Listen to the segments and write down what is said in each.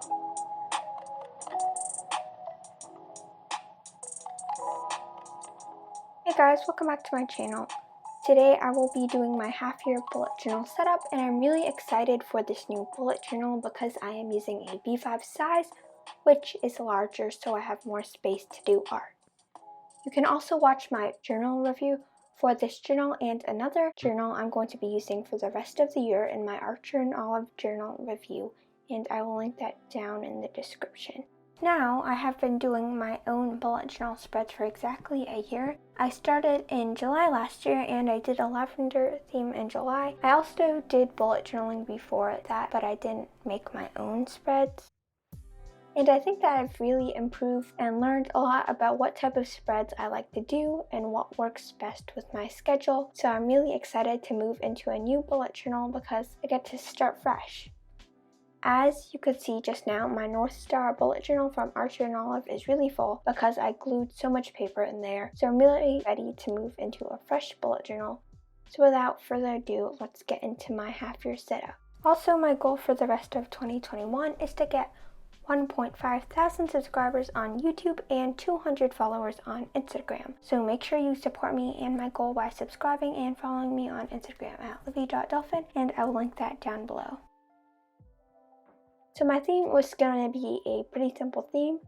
Hey guys, welcome back to my channel. Today I will be doing my half-year bullet journal setup, and I'm really excited for this new bullet journal because I am using a B5 size, which is larger, so I have more space to do art. You can also watch my journal review for this journal and another journal I'm going to be using for the rest of the year in my Archer and Olive journal review, and I will link that down in the description. Now, I have been doing my own bullet journal spreads for exactly a year. I started in July last year and I did a lavender theme in July. I also did bullet journaling before that, but I didn't make my own spreads. And I think that I've really improved and learned a lot about what type of spreads I like to do and what works best with my schedule. So I'm really excited to move into a new bullet journal because I get to start fresh. As you could see just now, my North Star bullet journal from Archer and Olive is really full because I glued so much paper in there. So I'm really ready to move into a fresh bullet journal. So without further ado, let's get into my half-year setup. Also, my goal for the rest of 2021 is to get 1.5 thousand subscribers on YouTube and 200 followers on Instagram. So make sure you support me and my goal by subscribing and following me on Instagram at livvy.dolphin, and I will link that down below. So my theme was going to be a pretty simple theme.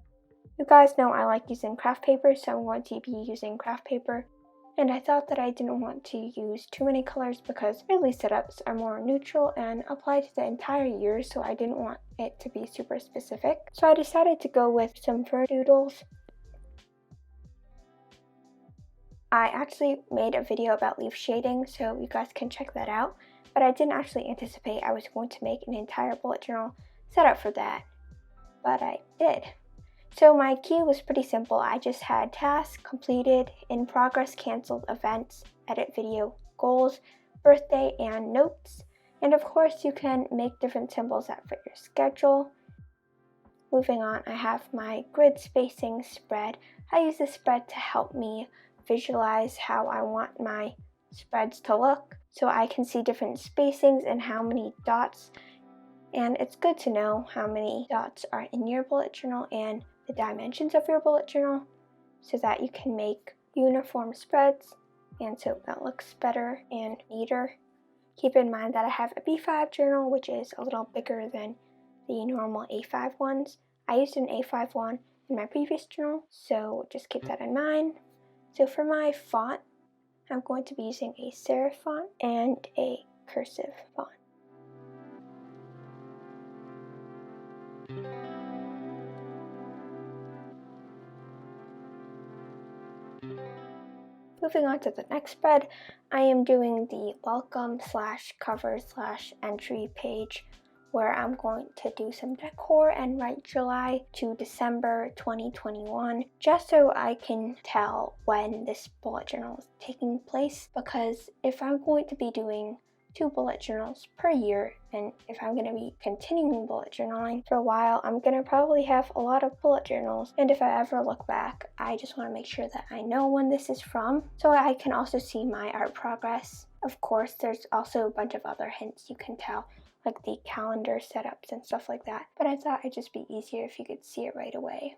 You guys know I like using craft paper, so I'm going to be using craft paper. And I thought that I didn't want to use too many colors because early setups are more neutral and apply to the entire year, so I didn't want it to be super specific. So I decided to go with some fur doodles. I actually made a video about leaf shading, so you guys can check that out. But I didn't actually anticipate I was going to make an entire bullet journal setup for that, but I did. So my key was pretty simple. I just had tasks, completed, in progress, canceled, events, edit video, goals, birthday, and notes. And of course you can make different symbols that fit your schedule. Moving on, I have my grid spacing spread. I use this spread to help me visualize how I want my spreads to look, so I can see different spacings and how many dots. And it's good to know how many dots are in your bullet journal and the dimensions of your bullet journal so that you can make uniform spreads and so that looks better and neater. Keep in mind that I have a B5 journal, which is a little bigger than the normal A5 ones. I used an A5 one in my previous journal, so just keep that in mind. So for my font, I'm going to be using a serif font and a cursive font. Moving on to the next spread, I am doing the welcome / cover / entry page where I'm going to do some decor and write July to December 2021 just so I can tell when this bullet journal is taking place, because if I'm going to be doing 2 bullet journals per year, and if I'm going to be continuing bullet journaling for a while, I'm going to probably have a lot of bullet journals, and if I ever look back, I just want to make sure that I know when this is from so I can also see my art progress. Of course, there's also a bunch of other hints you can tell, like the calendar setups and stuff like that, but I thought it'd just be easier if you could see it right away.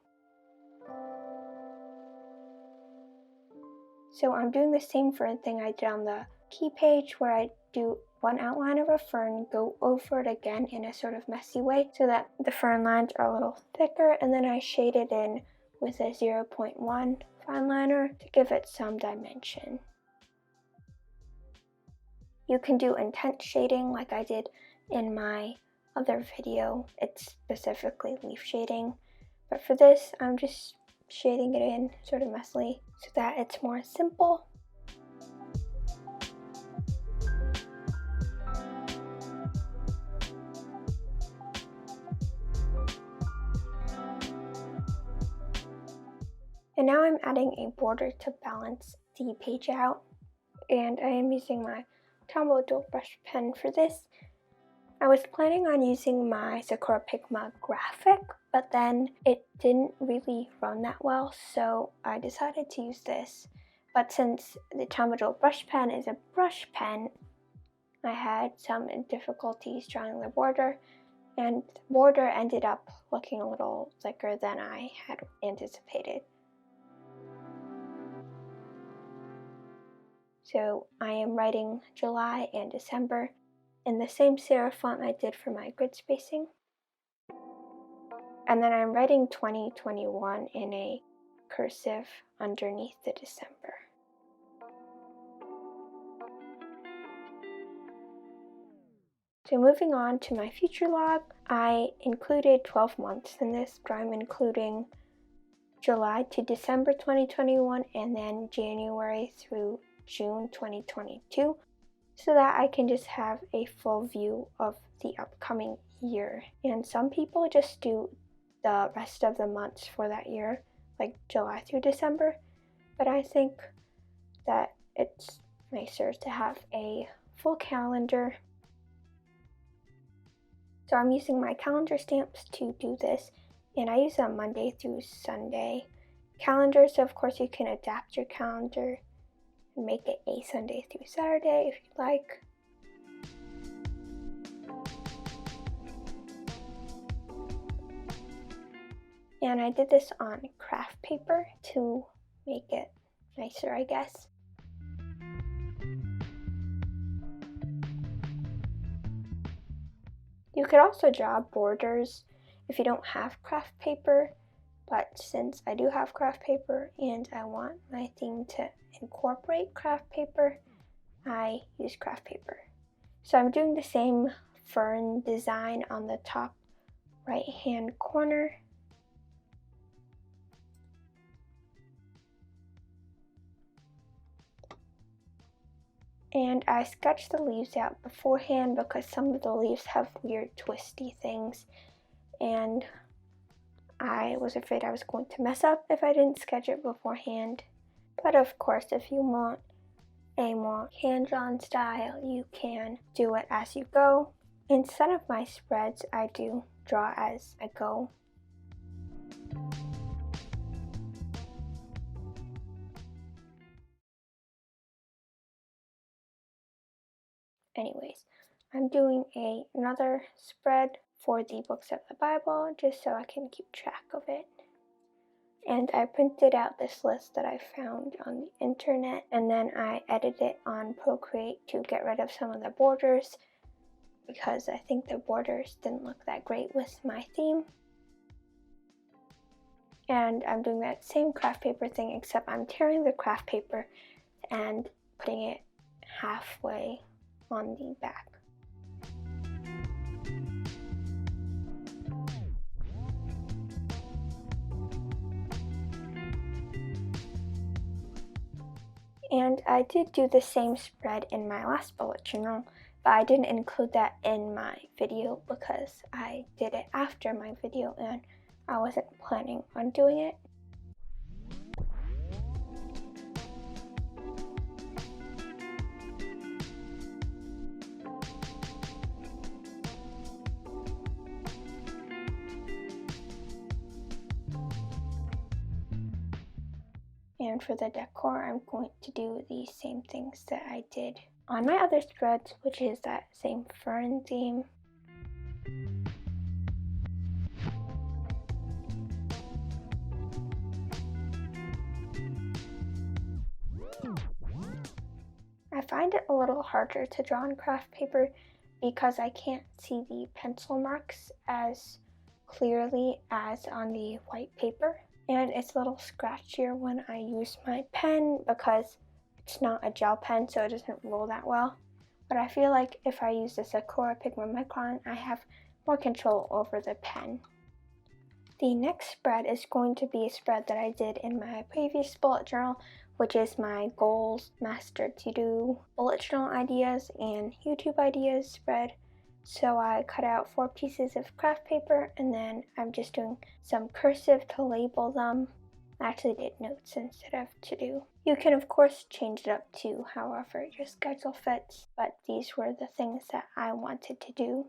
So I'm doing the same fern thing I did on the key page, where I do one outline of a fern, go over it again in a sort of messy way so that the fern lines are a little thicker, and then I shade it in with a 0.1 fine liner to give it some dimension. You can do intense shading like I did in my other video. It's specifically leaf shading, but for this I'm just shading it in sort of messily so that it's more simple. And now I'm adding a border to balance the page out, and I am using my Tombow dual brush pen for this. I was planning on using my Sakura Pigma graphic, but then it didn't really run that well, so I decided to use this. But since the Tombow dual brush pen is a brush pen, I had some difficulties drawing the border, and the border ended up looking a little thicker than I had anticipated. So I am writing July and December in the same serif font I did for my grid spacing. And then I'm writing 2021 in a cursive underneath the December. So moving on to my future log, I included 12 months in this, but I'm including July to December 2021 and then January through June 2022, so that I can just have a full view of the upcoming year. And some people just do the rest of the months for that year, like July through December, but I think that it's nicer to have a full calendar. So I'm using my calendar stamps to do this, and I use a Monday through Sunday calendar, so of course you can adapt your calendar and make it a Sunday through Saturday if you'd like. And I did this on craft paper to make it nicer, I guess. You could also draw borders if you don't have craft paper, but since I do have craft paper and I want my theme to incorporate craft paper, I use craft paper. So I'm doing the same fern design on the top right hand corner. And I sketched the leaves out beforehand because some of the leaves have weird twisty things, and I was afraid I was going to mess up if I didn't sketch it beforehand. But of course, if you want a more hand-drawn style, you can do it as you go. Instead of my spreads, I do draw as I go. Anyways, I'm doing another spread for the books of the Bible just so I can keep track of it. And I printed out this list that I found on the internet, and then I edited it on Procreate to get rid of some of the borders because I think the borders didn't look that great with my theme. And I'm doing that same craft paper thing, except I'm tearing the craft paper and putting it halfway on the back. And I did do the same spread in my last bullet journal, but I didn't include that in my video because I did it after my video and I wasn't planning on doing it. And for the decor, I'm going to do the same things that I did on my other spreads, which is that same fern theme. I find it a little harder to draw on craft paper because I can't see the pencil marks as clearly as on the white paper. And it's a little scratchier when I use my pen because it's not a gel pen, so it doesn't roll that well. But I feel like if I use the Sakura Pigma Micron, I have more control over the pen. The next spread is going to be a spread that I did in my previous bullet journal, which is my goals, master to-do, bullet journal ideas, and YouTube ideas spread. So I cut out 4 pieces of craft paper, and then I'm just doing some cursive to label them. I actually did notes instead of to-do. You can of course change it up to however your schedule fits, but these were the things that I wanted to do.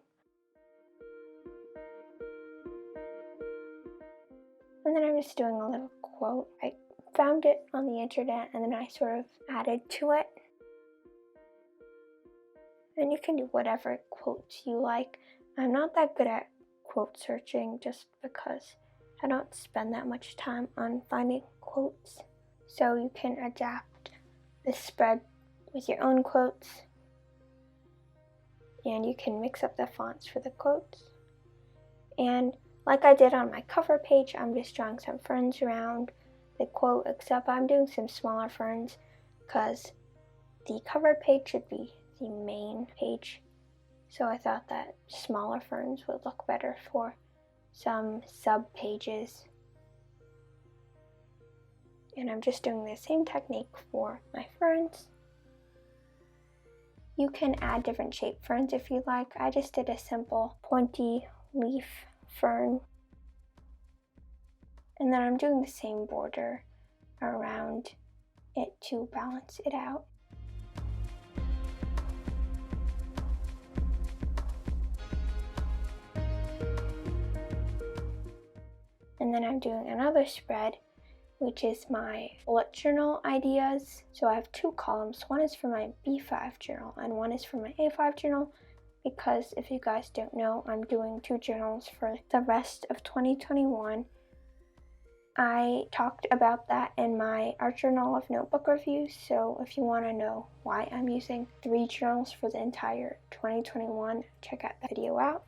And then I'm just doing a little quote. I found it on the internet and then I sort of added to it. And you can do whatever quotes you like. I'm not that good at quote searching just because I don't spend that much time on finding quotes. So you can adapt this spread with your own quotes, and you can mix up the fonts for the quotes. And like I did on my cover page, I'm just drawing some ferns around the quote, except I'm doing some smaller ferns because the cover page should be the main page. So I thought that smaller ferns would look better for some sub pages. And I'm just doing the same technique for my ferns. You can add different shaped ferns if you like. I just did a simple pointy leaf fern. And then I'm doing the same border around it to balance it out. And then I'm doing another spread, which is my bullet journal ideas. So I have two columns. One is for my B5 journal and one is for my A5 journal, because if you guys don't know, I'm doing two journals for the rest of 2021. I talked about that in my Art Journal of Notebook reviews, so if you want to know why I'm using 3 journals for the entire 2021, check out that video out.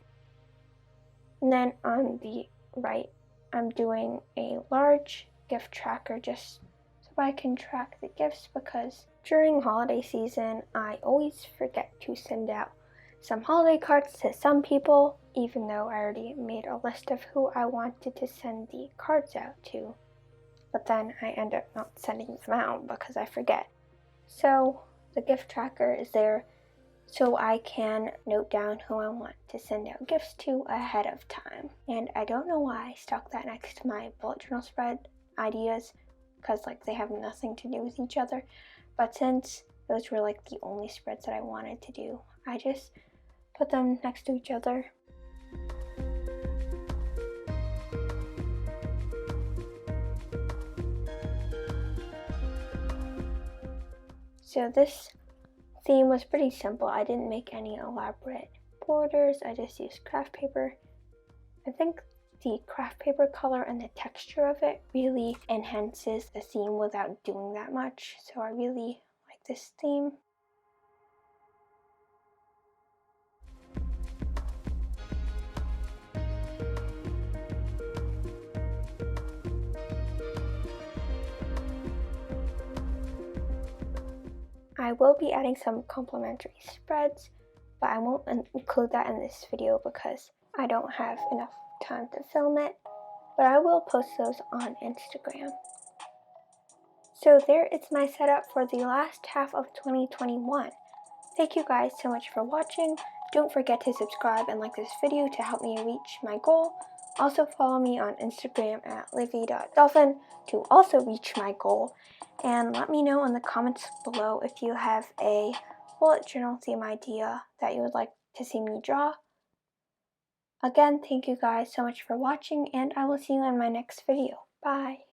And then on the right, I'm doing a large gift tracker just so I can track the gifts, because during holiday season I always forget to send out some holiday cards to some people, even though I already made a list of who I wanted to send the cards out to. But then I end up not sending them out because I forget. So the gift tracker is there so I can note down who I want to send out gifts to ahead of time. And I don't know why I stuck that next to my bullet journal spread ideas, because like they have nothing to do with each other. But since those were like the only spreads that I wanted to do, I just put them next to each other. So this theme was pretty simple. I didn't make any elaborate borders. I just used craft paper. I think the craft paper color and the texture of it really enhances the theme without doing that much. So I really like this theme. I will be adding some complementary spreads, but I won't include that in this video because I don't have enough time to film it, but I will post those on Instagram. So there is my setup for the last half of 2021. Thank you guys so much for watching. Don't forget to subscribe and like this video to help me reach my goal. Also follow me on Instagram at livvy.dolphin to also reach my goal. And let me know in the comments below if you have a bullet journal theme idea that you would like to see me draw. Again, thank you guys so much for watching, and I will see you in my next video. Bye!